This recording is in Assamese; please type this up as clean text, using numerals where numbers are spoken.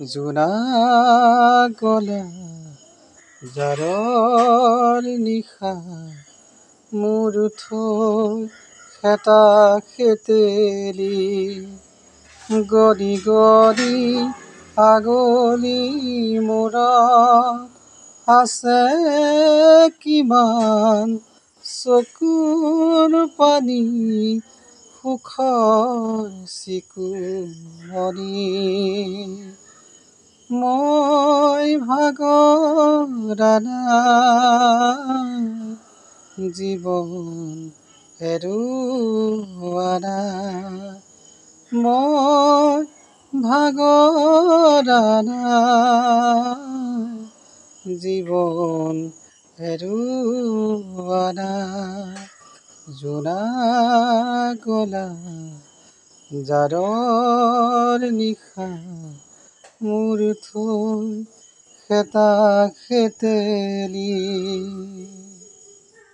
জোনা গলা জাৰৰ নিশা মোৰ থৈ হেতা খেতেলি গদি গদি আগলি মূৰত আছে কিমান চকুৰ পানী সুখৰ চিকুমনি মই ভাগৰা নাই জীৱন হেৰুওৱা নাই মই ভাগৰা নাই জীৱন হেৰুওৱা নাই জোনা গলা জাৰৰ নিশা মোৰ থৈ হেতা খেতেলি